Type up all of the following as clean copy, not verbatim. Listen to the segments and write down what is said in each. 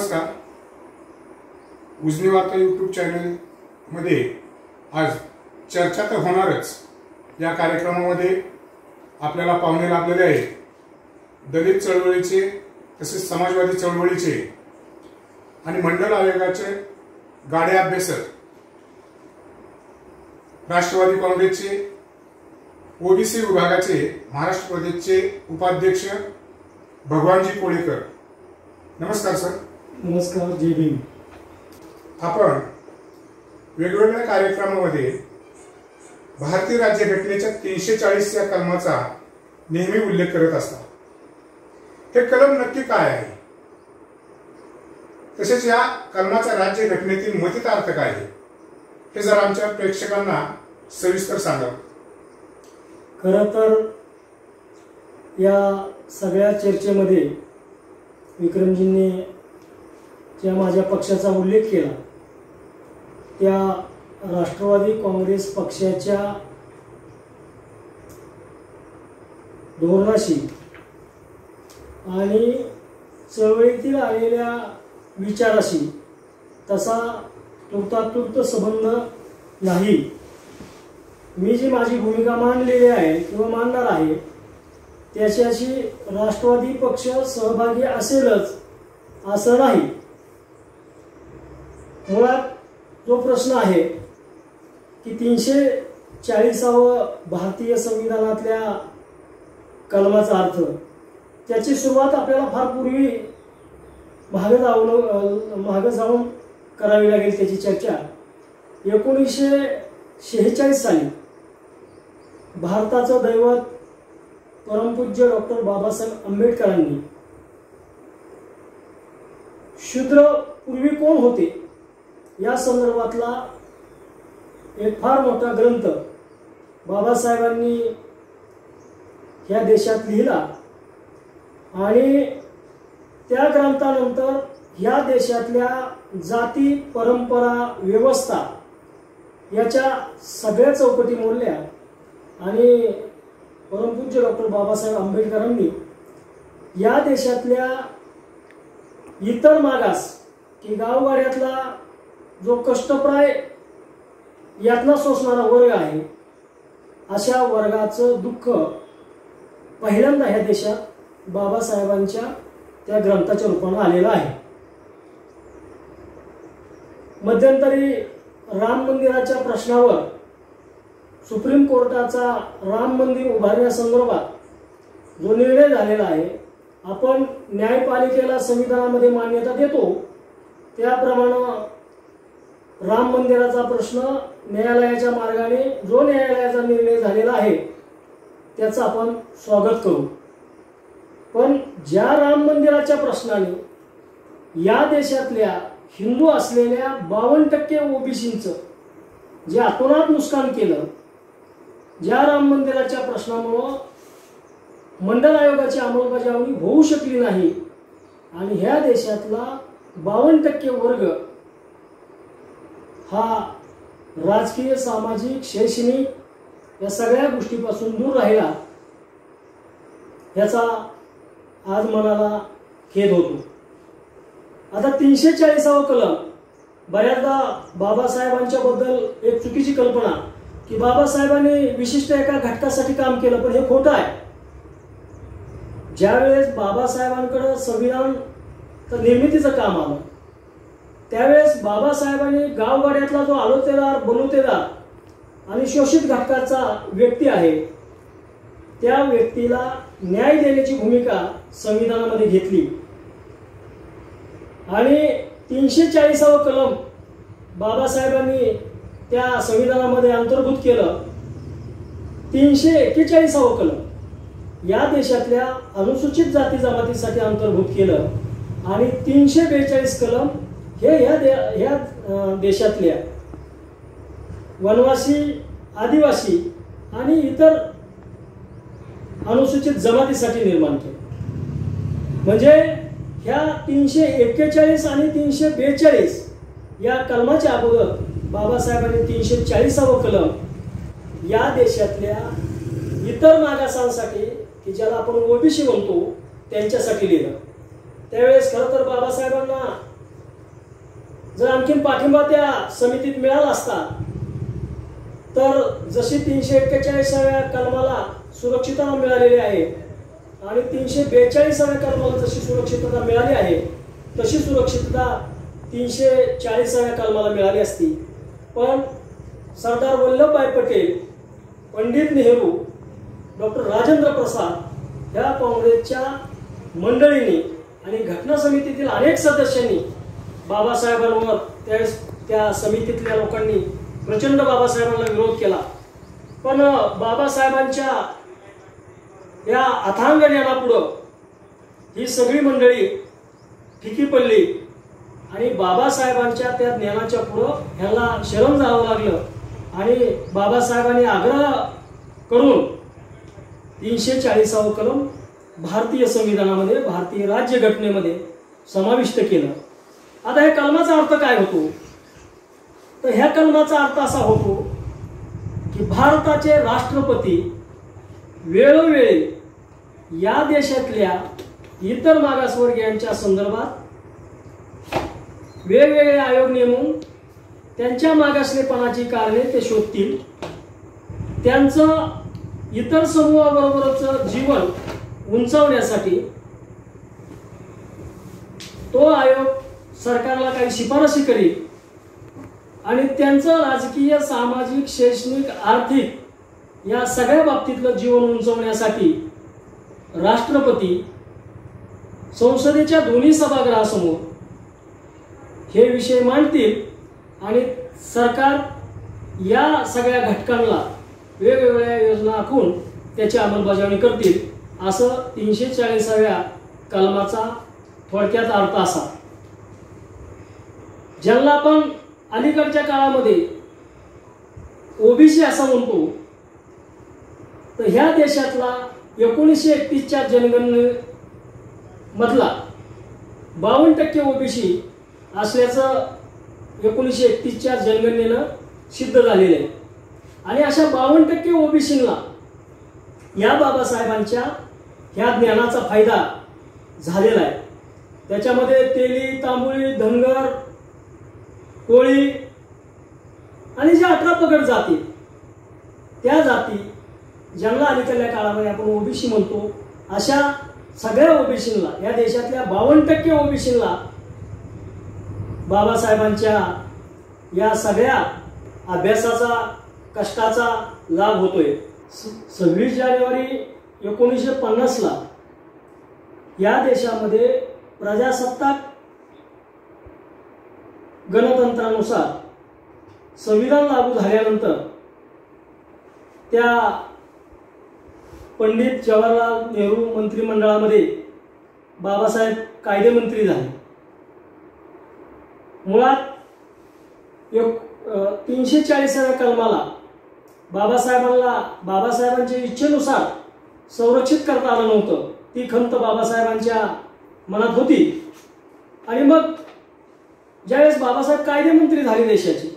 नमस्कार. उजनी वार्ता YouTube channel मध्ये आज चर्चा तर होणारच. या कार्यक्रमामध्ये आपल्याला पाहुणे लाभलेले आहेत दलित चळवळीचे तसेच समाजवादी चळवळीचे आणि मंडल आयोगाचे गाडे अभ्यासक, राष्ट्रवादी काँग्रेसचे ओबीसी विभागाचे महाराष्ट्र प्रदेशचे उपाध्यक्ष भगवानजी कोळीकर. नमस्कार सर. नमस्कार. जय भीम. आपण वेगवेगळ्या कार्यक्रमामध्ये भारतीय राज्यघटनेच्या 340 या कलमाचा नेहमी उल्लेख करत असतात. हे कलम नक्की काय आहे, तसेच या कलमाचा राज्यघटनेतील मतितार्थ काय आहे, हे जरा आमच्या प्रेक्षकांना सविस्तर सांगा. खरं तर या सगळ्या चर्चेमध्ये विक्रमजींनी ज्या माझ्या पक्षाचा उल्लेख केला त्या राष्ट्रवादी काँग्रेस पक्षाच्या धोरणाशी आणि चळवळीतील आलेल्या विचाराशी तसा तुर्तातुर्त संबंध नाही. मी जी माझी भूमिका मांडलेली आहे किंवा मांडणार आहे त्याच्याशी राष्ट्रवादी पक्ष सहभागी असेलच असं नाही. मुळात जो प्रश्न आहे की 340 भारतीय संविधानातल्या कलमाचा अर्थ, त्याची सुरुवात आपल्याला फार पूर्वी मागे जाऊन करावी लागेल. त्याची चर्चा 1946 साली भारताचं दैवत परमपूज्य डॉक्टर बाबासाहेब आंबेडकरांनी शूद्र पूर्वी कोण होते या संदर्भातला एक फार मोठा ग्रंथ बाबासाहेबांनी या देशात लिहिला आणि त्या ग्रंथानंतर या देशातल्या जाती, परंपरा, व्यवस्था याच्या सगळ्या चौकटी मोडल्या आणि परमपूज्य डॉक्टर बाबासाहेब आंबेडकरांनी या देशातल्या इतर मागास की गावगाड्यातला जो कष्टप्राय यातना सोसणारा वर्ग आहे अशा वर्गाचं दुःख पहिल्यांदा ह्या देशात बाबासाहेबांच्या त्या ग्रंथाच्या रूपाने आलेलं आहे. मध्यंतरी राम मंदिराच्या प्रश्नावर सुप्रीम कोर्टाचा राम मंदिर उभारण्यासंदर्भात जो निर्णय झालेला आहे, आपण न्यायपालिकेला संविधानामध्ये मान्यता देतो त्याप्रमाणे राम मंदिराचा प्रश्न न्यायालयाच्या मार्गाने जो न्यायालयाचा निर्णय झालेला आहे त्याचं आपण स्वागत करू. पण ज्या राम मंदिराच्या प्रश्नाने या देशातल्या हिंदू असलेल्या 52% ओबीसींचं जे अतोनात नुकसान केलं, ज्या राम मंदिराच्या प्रश्नामुळे मंडल आयोगाची अंमलबजावणी होऊ शकली नाही आणि ह्या देशातला 52% वर्ग हा राजकीय, सामाजिक, शैक्षणिक या सगळ्या गोष्टीपासून दूर राहिला, याचा आज मनाला खेद होतो. आता 340 कलम बऱ्याचदा बाबासाहेबांच्या बद्दल एक चुकीची कल्पना की बाबासाहेबांनी विशिष्ट एका घटकासाठी काम केलं, पण हे खोटं आहे. ज्यावेळेस बाबासाहेबांकडे संविधान तर निर्मितीचं काम आलं त्यावेळेस बाबासाहेबांनी गावगाड्यातला जो आलोतेदार, बनवतेदार आणि शोषित घटकाचा व्यक्ती आहे त्या व्यक्तीला न्याय देण्याची भूमिका संविधानामध्ये घेतली आणि 340 कलम बाबासाहेबांनी त्या संविधानामध्ये अंतर्भूत केलं. 341 कलम या देशातल्या अनुसूचित जाती जमातीसाठी अंतर्भूत केलं आणि 342 कलम हे ह्या देशातल्या वनवासी, आदिवासी आणि इतर अनुसूचित जमातीसाठी निर्माण केलं. म्हणजे ह्या 341 आणि 342 या कलमाच्या अगोदर बाबासाहेबांनी 340 कलम या देशातल्या इतर मागासांसाठी की ज्याला आपण ओबीसी म्हणतो त्यांच्यासाठी लिहिलं. त्यावेळेस खरं तर बाबासाहेबांना जर आणखीन पाठिंबा त्या समितीत मिळाला असता तर जशी 341व्या कलमाला सुरक्षितता मिळालेली आहे आणि 342व्या कलमाला जशी सुरक्षितता मिळाली आहे तशी सुरक्षितता 340व्या कलमाला मिळाली असती. पण सरदार वल्लभभाई पटेल, पंडित नेहरू, डॉक्टर राजेंद्र प्रसाद या काँग्रेसच्या मंडळींनी आणि घटना समितीतील अनेक सदस्यांनी बाबासाहेबांवर त्यावेळेस त्या समितीतल्या लोकांनी प्रचंड बाबासाहेबांना विरोध केला. पण बाबासाहेबांच्या या अथांग ज्ञानापुढं ही सगळी मंडळी फिकी पडली आणि बाबासाहेबांच्या त्या ज्ञानाच्या पुढं ह्याला शरण जावं लागलं आणि बाबासाहेबांनी आग्रह करून 340वां कलम भारतीय संविधानामध्ये, भारतीय राज्यघटनेमध्ये समाविष्ट केलं. आता ह्या कलमाचा अर्थ काय होतो? तर ह्या कलमाचा अर्थ असा होतो की भारताचे राष्ट्रपती वेळोवेळी या देशातल्या इतर मागासवर्गीयांच्या संदर्भात वेगवेगळे आयोग नेमून त्यांच्या मागासलेपणाची कारणे ते शोधतील. त्यांचं इतर समूहाबरोबरचं जीवन उंचावण्यासाठी तो आयोग सरकारला काही शिफारशी करील आणि त्यांचं राजकीय, सामाजिक, शैक्षणिक, आर्थिक या सगळ्या बाबतीतलं जीवन उंचवण्यासाठी राष्ट्रपती संसदेच्या दोन्ही सभागृहासमोर हे विषय मांडतील आणि सरकार या सगळ्या घटकांना वेगवेगळ्या योजना आखून त्याची अंमलबजावणी करतील. असं 340व्या कलमाचा थोडक्यात अर्थ असा. ज्यांना आपण अलीकडच्या काळामध्ये ओबीसी असं म्हणतो, तर ह्या देशातला 1931च्या जनगणनेमधला 52% ओबीसी असल्याचं 1931च्या जनगणनेनं सिद्ध झालेलं आहे. आणि अशा 52% ओबीसींना या बाबासाहेबांच्या ह्या ज्ञानाचा फायदा झालेला आहे. त्याच्यामध्ये तेली, तांबुळी, धनगर, कोळी आणि ज्या 18 पगड जाती, त्या जाती ज्यांना अलीकडल्या काळामध्ये आपण ओबीसी म्हणतो, अशा सगळ्या ओबीसींना, या देशातल्या 52% ओबीसींना बाबासाहेबांच्या या सगळ्या अभ्यासाचा, कष्टाचा लाभ होतोय. 26 जानेवारी 1950ला या देशामध्ये प्रजासत्ताक गणतंत्रानुसार संविधान लागू झाल्यानंतर त्या पंडित जवाहरलाल नेहरू मंत्रिमंडळामध्ये बाबासाहेब कायदेमंत्री झाले. मुळात 340व्या कलमाला बाबासाहेबांच्या इच्छेनुसार संरक्षित करता आलं नव्हतं. ती खंत बाबासाहेबांच्या मनात होती आणि मग ज्यावेळेस बाबासाहेब कायदेमंत्री झाले देशाचे,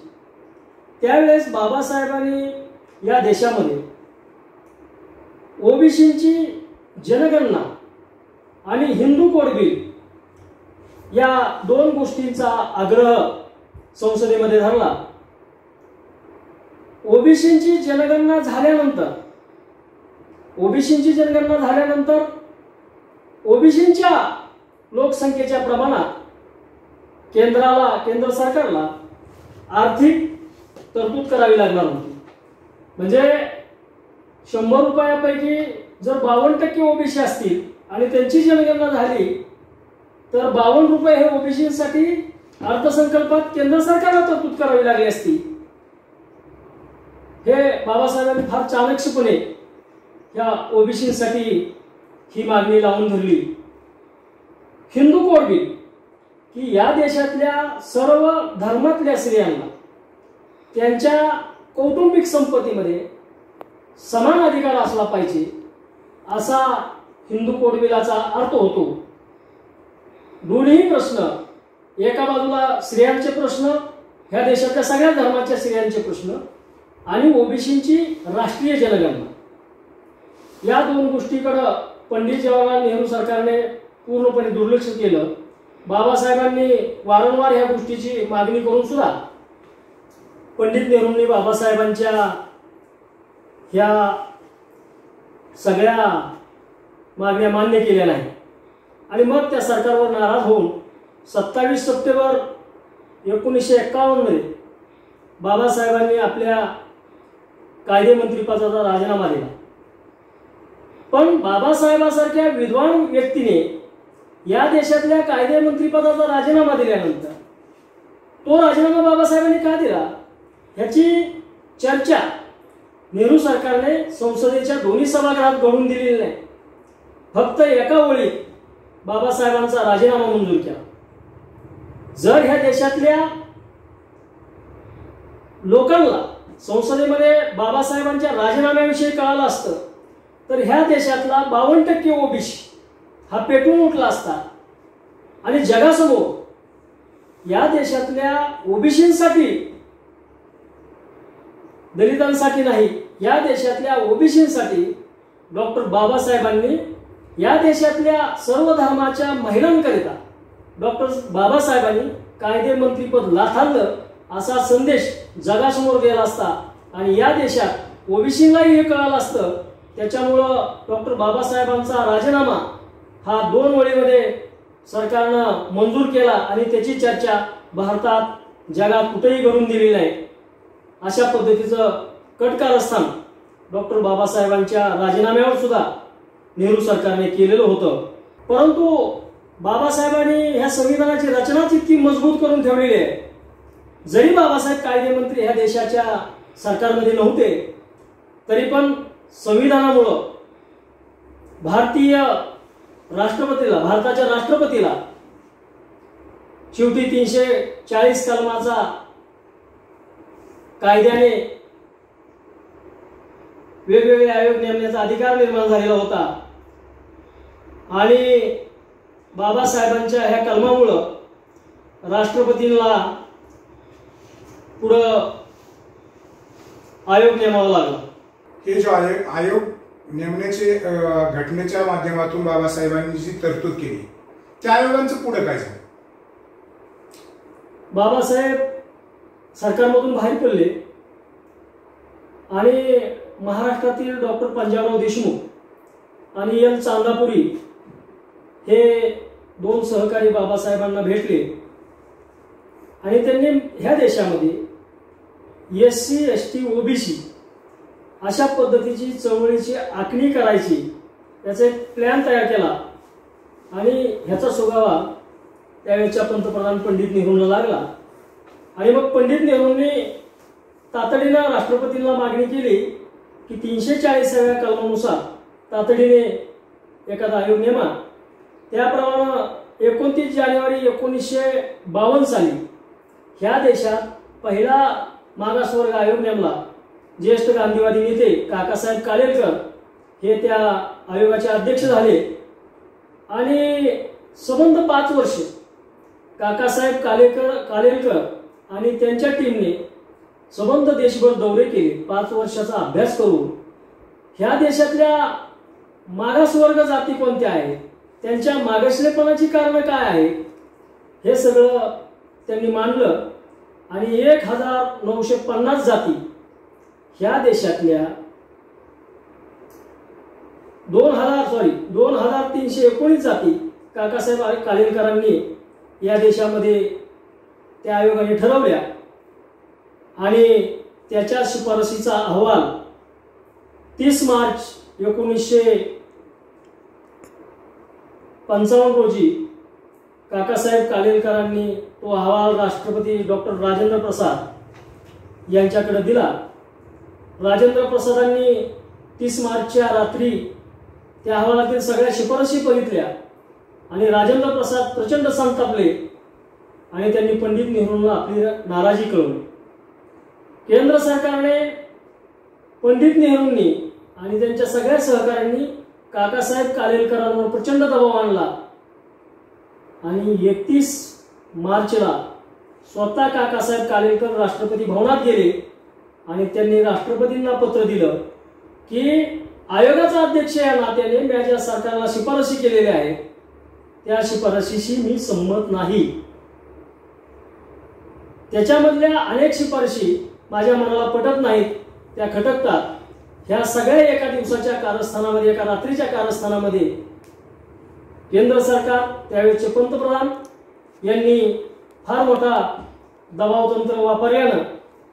त्यावेळेस बाबासाहेबांनी या देशामध्ये ओबीसींची जनगणना आणि हिंदू कोड बिल या 2 गोष्टींचा आग्रह संसदेमध्ये धरला. ओबीसींची जनगणना झाल्यानंतर ओबीसींच्या लोकसंख्येच्या प्रमाणात केंद्र सरकारला आर्थिक तरतूद करावी लागणार होती. म्हणजे 100 रुपयापैकी जर 52% ओबीसी असतील आणि त्यांची जनगणना झाली तर 52 रुपये हे ओबीसीसाठी अर्थसंकल्पात केंद्र सरकारला तरतूद करावी लागली असती. हे बाबासाहेबांनी फार चाणक्षपणे या ओबीसीसाठी ही मागणी लावून धरली. हिंदू कोड बिल की या देशातल्या सर्व धर्मातल्या स्त्रियांना त्यांच्या कौटुंबिक संपत्तीमध्ये समान अधिकार असला पाहिजे असा हिंदू कोड बिलाचा अर्थ होतो. दोन्ही प्रश्न, एका बाजूला स्त्रियांचे प्रश्न, ह्या देशातल्या सगळ्या धर्माच्या स्त्रियांचे प्रश्न आणि ओबीसींची राष्ट्रीय जनगणना, या 2 गोष्टीकडे पंडित जवाहरलाल नेहरू सरकारने पूर्णपणे दुर्लक्ष केलं बाबासाहेबांनी वारंवार ह्या गोष्टीची मागणी करून सुद्धा पंडित नेहरूंनी बाबासाहेबांच्या ह्या सगळ्या मागण्या मान्य केल्या नाही आणि मग त्या सरकारवर नाराज होऊन 27 सप्टेंबर 1951 मध्ये बाबासाहेबांनी आपल्या कायदेमंत्रीपदाचा राजीनामा दिला। पण बाबासाहेबांसारख्या विद्वान व्यक्तीने या देशातल्या कायदेमंत्रीपदाचा राजीनामा दिल्यानंतर तो राजीनामा बाबासाहेबांनी का दिला याची चर्चा नेहरू सरकारने संसदेच्या दोन्ही सभागृहात घडून दिलेली नाही। फक्त एका ओळीत बाबासाहेबांचा राजीनामा मंजूर केला। जर ह्या देशातल्या लोकांना संसदेमध्ये बाबासाहेबांच्या राजीनाम्याविषयी कळालं असतं तर ह्या देशातला 52% ओबीसी हा पेटून उठला असता आणि जगासमोर या देशातल्या ओबीसींसाठी, दलितांसाठी नाही, या देशातल्या ओबीसींसाठी डॉक्टर बाबासाहेबांनी या देशातल्या सर्व धर्माच्या महिलांकरिता डॉक्टर बाबासाहेबांनी कायदेमंत्रीपद लाथारलं असा संदेश जगासमोर गेला असता आणि या देशात ओबीसींनाही हे कळालं असतं। त्याच्यामुळं डॉक्टर बाबासाहेबांचा राजीनामा हा 2 ओळीमध्ये सरकारनं मंजूर केला आणि त्याची चर्चा भारतात जगात कुठेही घडून दिलेली नाही। अशा पद्धतीचं कटकारस्थान डॉक्टर बाबासाहेबांच्या राजीनाम्यावर सुद्धा नेहरू सरकारने केलेलं होतं। परंतु बाबासाहेबांनी ह्या संविधानाची रचनाच इतकी मजबूत करून ठेवलेली आहे, जरी बाबासाहेब कायदेमंत्री ह्या देशाच्या सरकारमध्ये नव्हते तरी पण संविधानामुळं भारताच्या राष्ट्रपतीला शेवटी 340 कलमाचा कायद्याने वेगवेगळे आयोग नेमण्याचा अधिकार निर्माण झालेला होता आणि बाबासाहेबांच्या ह्या कलमामुळं राष्ट्रपतींना पुढं आयोग नेमावा लागला। हे जो आयोग नेमण्याचे घटनेच्या माध्यमातून बाबासाहेबांनी जी तरतूद केली त्या आयोगांचं पुढे काय झालं? बाबासाहेब सरकारमधून बाहेर पडले आणि महाराष्ट्रातील डॉक्टर पंजाबराव देशमुख आणि एल चांदापुरी हे 2 सहकारी बाबासाहेबांना भेटले आणि त्यांनी ह्या देशामध्ये SC ST OBC अशा पद्धतीची चळवळीची आखणी करायची याचा एक प्लॅन तयार केला आणि ह्याचा सुगावा त्यावेळेच्या पंतप्रधान पंडित नेहरूंना लागला आणि मग पंडित नेहरूंनी तातडीनं राष्ट्रपतींना मागणी केली की 340व्या कलमानुसार तातडीने एखादा आयोग नेमा। त्याप्रमाणे 29 जानेवारी 1952 साली ह्या देशात पहिला मागासवर्ग आयोग नेमला। ज्येष्ठ गांधीवादी नेते काकासाहेब कालेलकर हे त्या आयोगाचे अध्यक्ष झाले आणि संबंध 5 वर्ष काकासाहेब कालेलकर आणि त्यांच्या टीमने संबंध देशभर दौरे केले। 5 वर्षाचा अभ्यास करून ह्या देशातल्या मागासवर्ग जाती कोणत्या आहेत, त्यांच्या मागासलेपणाची कारणं काय आहेत, हे सगळं त्यांनी मांडलं आणि 1950 जाती ह्या देशातल्या 2319 जाती काकासाहेब कालेलकरांनी या देशामध्ये त्या आयोगाने ठरवल्या आणि त्याच्या शिफारसीचा अहवाल 30 मार्च 1955 रोजी काकासाहेब कालेलकरांनी तो अहवाल राष्ट्रपती डॉक्टर राजेंद्र प्रसाद यांच्याकडे दिला। राजेंद्र प्रसादांनी 30 मार्चच्या रात्री त्या अहवालातील सगळ्या शिफारसी बघितल्या आणि राजेंद्र प्रसाद प्रचंड संतापले आणि त्यांनी पंडित नेहरूंना आपली नाराजी कळवली। केंद्र सरकारने पंडित नेहरूंनी आणि त्यांच्या सगळ्या सहकाऱ्यांनी काकासाहेब कालेलकरांवर प्रचंड दबाव आणला आणि 31 मार्चला स्वतः काकासाहेब कालेलकर राष्ट्रपती भवनात गेले आणि त्यांनी राष्ट्रपतींना पत्र दिलं की आयोगाचा अध्यक्ष या नात्याने मी या सरकारला शिफारसी केलेल्या आहेत त्या शिफारशीशी मी संमत नाही. त्याच्यामधल्या अनेक शिफारशी माझ्या मनाला पटत नाहीत, त्या खटकतात. ह्या सगळ्या एका दिवसाच्या कारस्थानामध्ये, एका रात्रीच्या कारस्थानामध्ये केंद्र सरकार, त्यावेळेचे पंतप्रधान यांनी फार मोठा दबाव तंत्र वापरल्यानं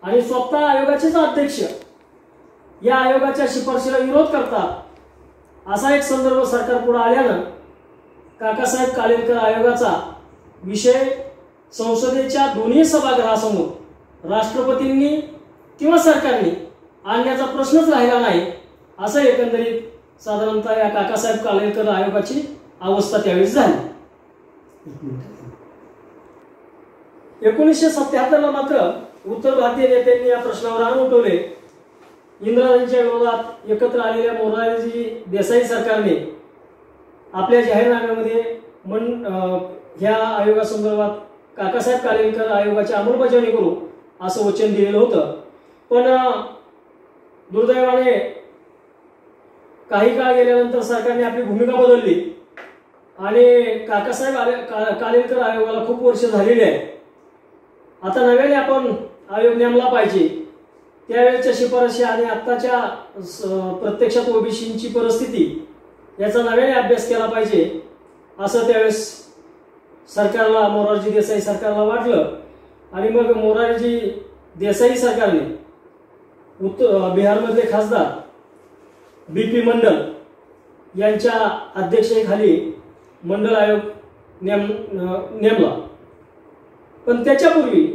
आणि स्वतः आयोगाचेच अध्यक्ष या आयोगाच्या शिफारशीला विरोध करतात असा एक संदर्भ सरकार पुढे आल्यानं काकासाहेब कालेलकर आयोगाचा विषय संसदेच्या दोन्ही सभागृहासमोर राष्ट्रपतींनी किंवा सरकारने आणण्याचा प्रश्नच राहिला नाही. असं एकंदरीत साधारणतः या काकासाहेब कालेलकर आयोगाची अवस्था त्यावेळेस झाली. 1977 मात्र उत्तर भारतीय नेत्यांनी या प्रश्नावर रान उठवले. इंदिराजींच्या विरोधात एकत्र आलेल्या मोरारजी देसाई सरकारने आपल्या जाहीरनाम्यामध्ये ह्या आयोगासंदर्भात काकासाहेब कालेलकर आयोगाची अंमलबजावणी करू असं वचन दिलेलं होतं. पण दुर्दैवाने काही काळ गेल्यानंतर सरकारने आपली भूमिका बदलली आणि काकासाहेब कालेलकर आयोगाला खूप वर्ष झालेली आहे. आता नव्याने आपण आयोग नेमला पाहिजे. त्यावेळेच्या शिफारशी आणि आत्ताच्या प्रत्यक्षात ओबीसींची परिस्थिती याचा नव्याने अभ्यास केला पाहिजे असं त्यावेळेस सरकारला, मोरारजी देसाई सरकारला वाटलं. आणि मग मोरारजी देसाई सरकारने बिहारमधले खासदार BP मंडल यांच्या अध्यक्षतेखाली मंडल आयोग नेमला. पण त्याच्यापूर्वी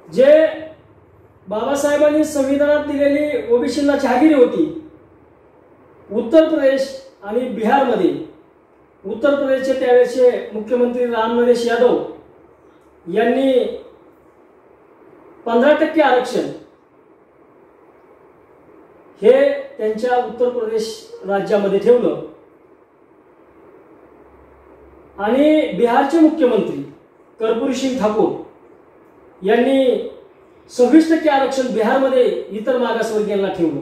जे बाबासाहेबांनी संविधानात दिलेली ओबीसींना जहागिरी होती, उत्तर प्रदेश आणि बिहारमध्ये उत्तर प्रदेशचे त्यावेळेचे मुख्यमंत्री राम नरेश यादव यांनी 15% आरक्षण हे त्यांच्या उत्तर प्रदेश राज्यामध्ये ठेवलं आणि बिहारचे मुख्यमंत्री कर्पूरी सिंग ठाकूर यांनी 26% आरक्षण बिहारमध्ये इतर मागासवर्गीयांना ठेवलं.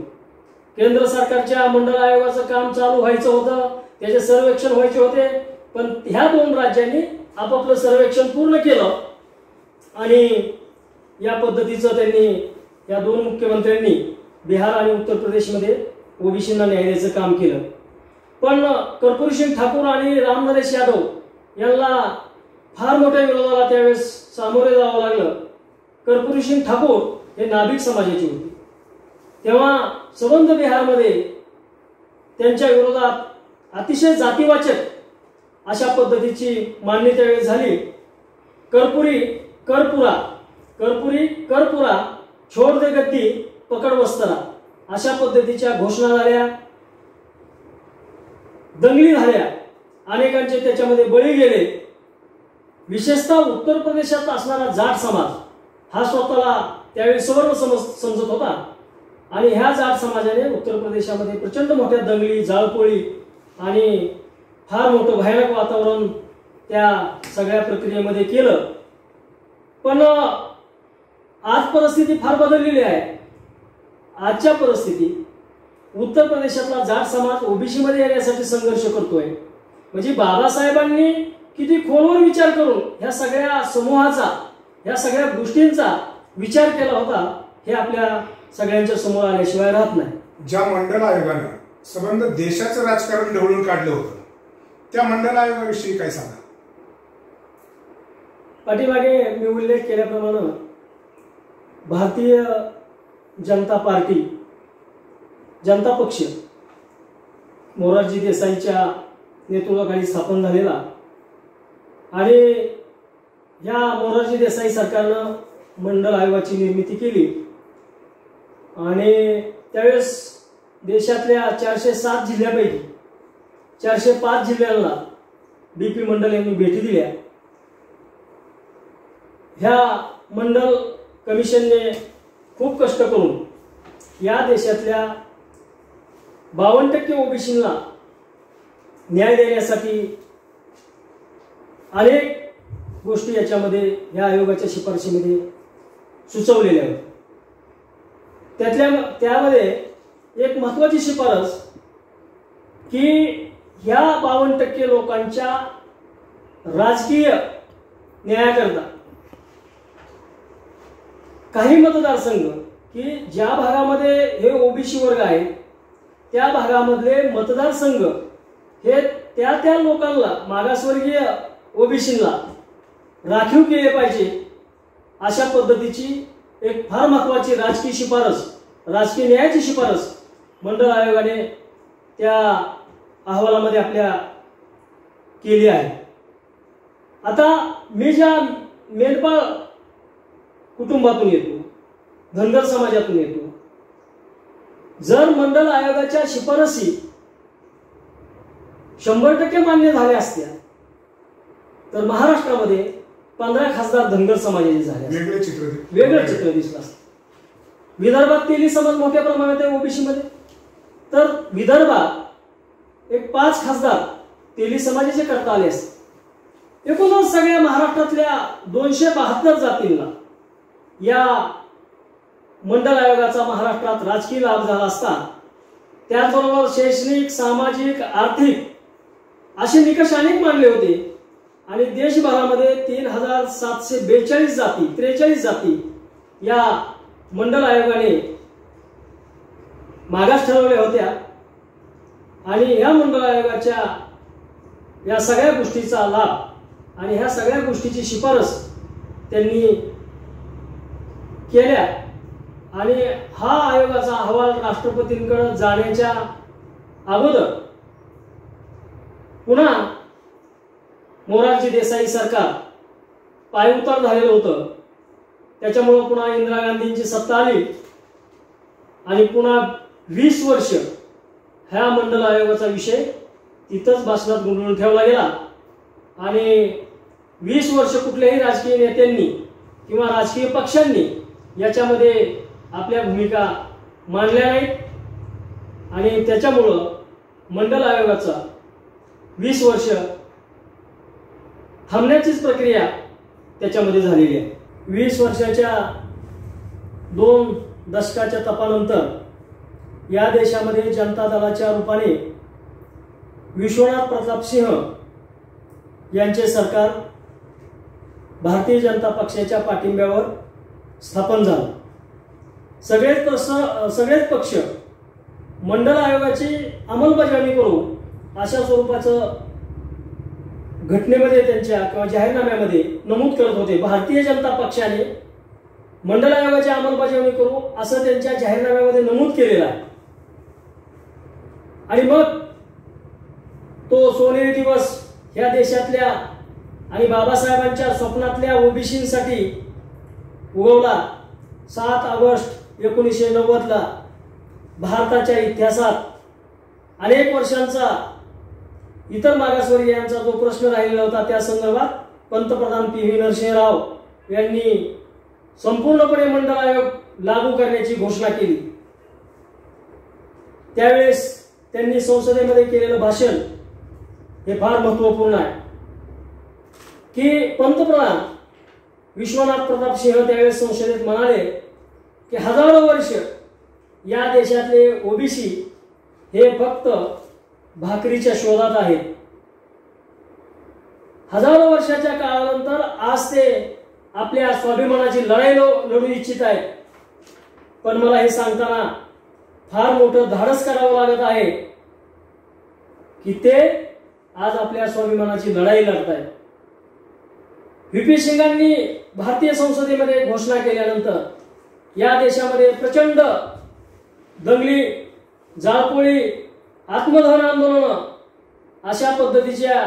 केंद्र सरकारच्या मंडळ आयोगाचं काम चालू व्हायचं होतं, त्याचे सर्वेक्षण व्हायचे होते, पण ह्या दोन राज्यांनी आपापलं सर्वेक्षण पूर्ण केलं आणि या पद्धतीचं त्यांनी या दोन मुख्यमंत्र्यांनी बिहार आणि उत्तर प्रदेशमध्ये ओबीसींना न्याय द्यायचं काम केलं. पण कर्पूरी सिंग ठाकूर आणि राम नरेश यादव यांना फार मोठ्या विरोधाला त्यावेळेस सामोरे जावं लागलं. कर्पूरी सिंग ठाकूर हे नाभिक समाजाचे होते. तेव्हा संबंध बिहारमध्ये त्यांच्या विरोधात अतिशय जातीवाचक अशा पद्धतीची मांडणी त्यावेळेस झाली. कर्पूरी करपुरा छोड दे गद्दी पकड वस्त्रा अशा पद्धतीच्या घोषणा झाल्या, दंगली झाल्या, अनेकांचे त्याच्यामध्ये बळी गेले. विशेषतः उत्तर प्रदेशात असणारा जाट समाज हा स्वतःला त्यावेळी सवर्ण समजत होता आणि ह्या जाट समाजाने उत्तर प्रदेशामध्ये प्रचंड मोठ्या दंगली, जाळपोळी आणि फार मोठं भयानक वातावरण त्या सगळ्या प्रक्रियेमध्ये केलं. पण आज परिस्थिती फार बदललेली आहे. आजच्या परिस्थितीत उत्तर प्रदेशातला जाट समाज ओबीसी मध्ये येण्यासाठी संघर्ष करतोय. म्हणजे बाबासाहेबांनी किती खोलवर विचार करून ह्या सगळ्या समूहाचा, ह्या सगळ्या गोष्टींचा विचार केला होता हे आपल्या सगळ्यांच्या समोर आल्याशिवाय राहत नाही. ज्या मंडल आयोगानं संबंध देशाचं राजकारण ढवळून काढलं होतं त्या मंडल आयोगाविषयी काय सांगा? पाठीमागे मी उल्लेख केल्याप्रमाणे भारतीय जनता पार्टी, जनता पक्ष मोरारजी देसाईच्या नेतृत्वाखाली स्थापन झालेला आणि या मोरारजी देसाई सरकारनं मंडल आयोगाची निर्मिती केली आणि त्यावेळेस देशातल्या 407 जिल्ह्यापैकी 405 जिल्ह्यांना BP मंडल यांनी भेटी दिल्या. ह्या मंडल कमिशनने खूप कष्ट करून या देशातल्या 52% ओबीसींना न्याय देण्यासाठी अनेक गोष्टी याच्यामध्ये या आयोगाच्या शिफारशीमध्ये सुचवलेल्या आहेत. त्यामध्ये एक महत्त्वाची शिफारस की ह्या 52% लोकांच्या राजकीय न्यायाकरता काही मतदारसंघ की ज्या भागामध्ये हे ओबीसी वर्ग आहे त्या भागामधले मतदारसंघ हे त्या लोकांना मागासवर्गीय ओबीसीला राखीव केले पाहिजे अशा पद्धतीची एक फार महत्त्वाची राजकीय शिफारस, राजकीय न्यायाची शिफारस मंडळ आयोगाने त्या अहवालामध्ये आपल्या केली आहे. आता मी ज्या मेंढपाळ कुटुंबातून येतो, धनगर समाजातून येतो, जर मंडळ आयोगाच्या शिफारसी 100% मान्य झाल्या असत्या तर महाराष्ट्रामध्ये 15 खासदार धनगर समाजाचे झाले वेगळं चित्र दिसलं असतं. विदर्भात तेली समाज मोठ्या प्रमाणात आहे ओबीसी मध्ये, तर विदर्भात एक 5 खासदार तेली समाजाचे करता आले असते. एकूणच सगळ्या महाराष्ट्रातल्या 272 जातींना या मंडळ आयोगाचा महाराष्ट्रात राजकीय लाभ झाला असता. त्याचबरोबर शैक्षणिक, सामाजिक, आर्थिक असे निकष अनेक मांडले होते आणि देशभरामध्ये 3742 जाती, 43 जाती या मंडळ आयोगाने मागास ठरवल्या होत्या आणि या मंडळ आयोगाच्या या सगळ्या गोष्टीचा लाभ आणि ह्या सगळ्या गोष्टीची शिफारस त्यांनी केल्या आणि हा आयोगाचा अहवाल राष्ट्रपतींकडे जाण्याच्या अगोदर पुन्हा मोरारजी देसाई सरकार पायउतार झालेलं होतं. त्याच्यामुळे पुन्हा इंदिरा गांधींची सत्ता आली आणि पुन्हा 20 वर्ष ह्या मंडळ आयोगाचा विषय तिथंच भाषणात गुंडळून ठेवला गेला आणि 20 वर्ष कुठल्याही राजकीय नेत्यांनी किंवा राजकीय पक्षांनी याच्यामध्ये आपल्या भूमिका मांडल्या नाहीत आणि त्याच्यामुळं मंडळ आयोगाचा 20 वर्ष थांबण्याचीच प्रक्रिया त्याच्यामध्ये झालेली आहे. 20 वर्षाच्या 2 दशकाच्या तपानंतर या देशामध्ये जनता दलाच्या रूपाने विश्वनाथ प्रताप सिंह यांचे सरकार भारतीय जनता पक्षाच्या पाठिंब्यावर स्थापन झालं. सगळेच पक्ष मंडळ आयोगाची अंमलबजावणी करू अशा स्वरूपाचं घटनेमध्ये त्यांच्या किंवा जाहीरनाम्यामध्ये नमूद करत होते. भारतीय जनता पक्षाने मंडळ आयोगाची अंमलबजावणी करू असं त्यांच्या जाहीरनाम्यामध्ये नमूद केलेलं आहे आणि मग तो सोनेरी दिवस ह्या देशातल्या आणि बाबासाहेबांच्या स्वप्नातल्या ओबीसींसाठी उगवला. 7 ऑगस्ट 1990 भारताच्या इतिहासात अनेक वर्षांचा इतर मागासवर्गीयांचा जो प्रश्न राहिलेला होता त्या संदर्भात पंतप्रधान पी.व्ही. नरसिंह राव यांनी संपूर्णपणे मंडळ आयोग लागू करण्याची घोषणा केली. त्यावेळेस त्यांनी संसदेमध्ये केलेलं भाषण हे फार महत्त्वपूर्ण आहे की पंतप्रधान विश्वनाथ प्रताप सिंह त्यावेळेस संसदेत म्हणाले की हजारो वर्ष या देशातले ओबीसी हे फक्त भाकरीच्या शोधात आहेत. हजारो वर्षाच्या काळानंतर आज ते आपल्या स्वाभिमानाची लढाई लढू इच्छित आहेत. पण मला हे सांगताना फार मोठं धाडस करावं लागत आहे की ते आज आपल्या स्वाभिमानाची लढाई लढत आहेत. व्ही.पी. सिंगांनी भारतीय संसदेमध्ये घोषणा केल्यानंतर या देशामध्ये प्रचंड दंगली, जाळपोळी, आत्मदहन आंदोलन अशा पद्धतीच्या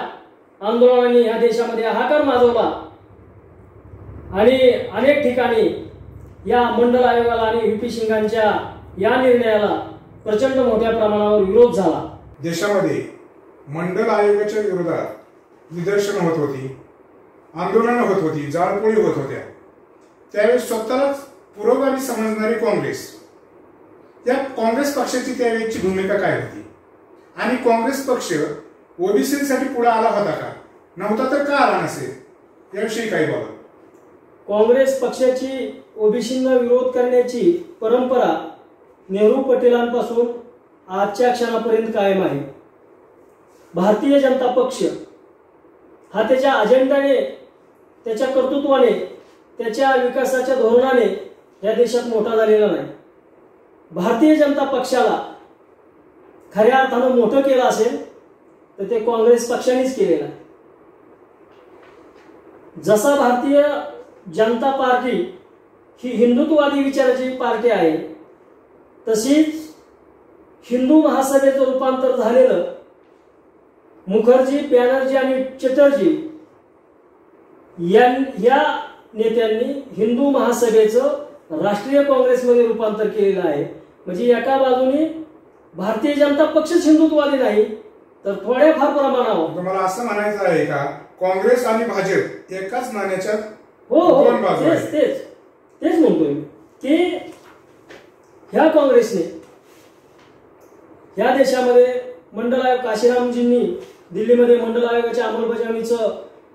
आंदोलनांनी या देशामध्ये हाहाकार माजवला आणि अनेक ठिकाणी या मंडळ आयोगाला आणि व्ही.पी. सिंगांच्या या निर्णयाला प्रचंड मोठ्या प्रमाणावर विरोध झाला. देशामध्ये मंडळ आयोगाच्या विरोधात निदर्शनं होत होती, आंदोलनं होत होती, जाळपोळी होत होत्या. त्यावेळेस स्वतःलाच पुरोगामी समजणारी काँग्रेस, या काँग्रेस पक्षाची त्यावेळेची भूमिका काय होती आणि काँग्रेस पक्ष ओबीसीसाठी पुढे आला होता का, नव्हता तर का आला नसेल याविषयी काही बघा. काँग्रेस पक्षाची ओबीसींना विरोध करण्याची परंपरा नेहरू पटेलांपासून आजच्या क्षणापर्यंत कायम आहे. भारतीय जनता पक्ष हा त्याच्या अजेंडाने, त्याच्या कर्तृत्वाने, त्याच्या विकासाच्या धोरणाने या देशात मोठा झालेला नाही. भारतीय जनता पक्षाला खऱ्या अर्थानं मोठं केलं असेल तर ते काँग्रेस पक्षानेच केलेलं आहे. जसा भारतीय जनता पार्टी ही हिंदुत्ववादी विचाराची पार्टी आहे, तशीच हिंदू महासभेचं रूपांतर झालेलं मुखर्जी, बॅनर्जी आणि चटर्जी या नेत्यांनी हिंदू महासभेचं राष्ट्रीय काँग्रेसमध्ये रूपांतर केलेलं आहे. म्हणजे एका बाजूने भारतीय जनता पक्षच हिंदुत्ववादी नाही, तर थोड्याफार प्रमाणावर तुम्हाला असं म्हणायचं आहे का काँग्रेस आणि भाजप एकाच नाण्याच्या हो दोन बाजू आहेत? तेच म्हणतोय मी की ह्या काँग्रेसने ह्या देशामध्ये मंडल आयोग, काशीरामजींनी दिल्लीमध्ये मंडल आयोगाच्या अंमलबजावणीचं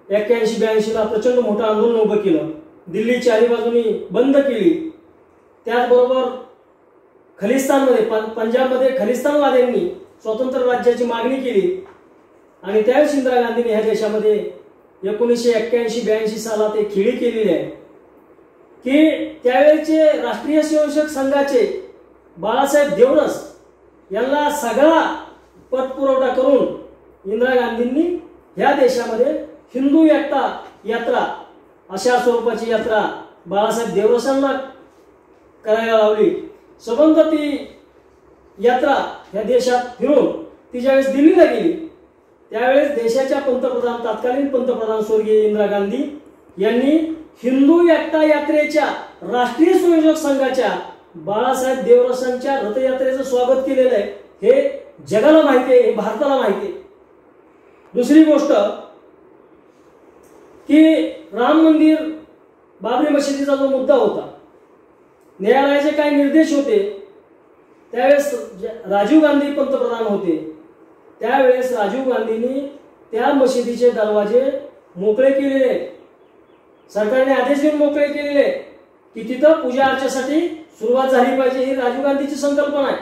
81-82ला प्रचंड मोठं आंदोलन उभं केलं. दिल्ली चारी बाजूनी बंद केली. त्याचबरोबर खलिस्तानमध्ये, पंजाबमध्ये खलिस्तानवाद्यांनी स्वतंत्र राज्याची मागणी केली आणि त्यावेळेस इंदिरा गांधींनी ह्या देशामध्ये 1981-82 सालात एक खेळी केलेली आहे की त्यावेळेचे राष्ट्रीय स्वयंसेवक संघाचे बाळासाहेब देवरस यांना सगळा पतपुरवठा करून इंदिरा गांधींनी ह्या देशामध्ये हिंदू एकता यात्रा अशा स्वरूपाची यात्रा बाळासाहेब देवरसांना करायला लावली. सबंध ती यात्रा ह्या देशात फिरून ती ज्यावेळेस दिल्लीला गेली त्यावेळेस देशाच्या पंतप्रधान, तत्कालीन पंतप्रधान स्वर्गीय इंदिरा गांधी यांनी हिंदू एकता यात्रेच्या राष्ट्रीय स्वयंसेवक संघाच्या बाळासाहेब देवरसांच्या रथयात्रेचं स्वागत केलेलं आहे. हे जगाला माहिती आहे, हे भारताला माहिती आहे. दुसरी गोष्ट की राम मंदिर, बाबरी मशिदीचा जो मुद्दा होता, न्यायालयाचे काही निर्देश होते. त्यावेळेस राजीव गांधी पंतप्रधान होते. त्यावेळेस राजीव गांधींनी त्या मशिदीचे दरवाजे मोकळे केलेले, सरकारने आदेश देऊन मोकळे केलेले की तिथं पूजा अर्चेसाठी सुरुवात झाली पाहिजे. ही राजीव गांधीची संकल्पना आहे.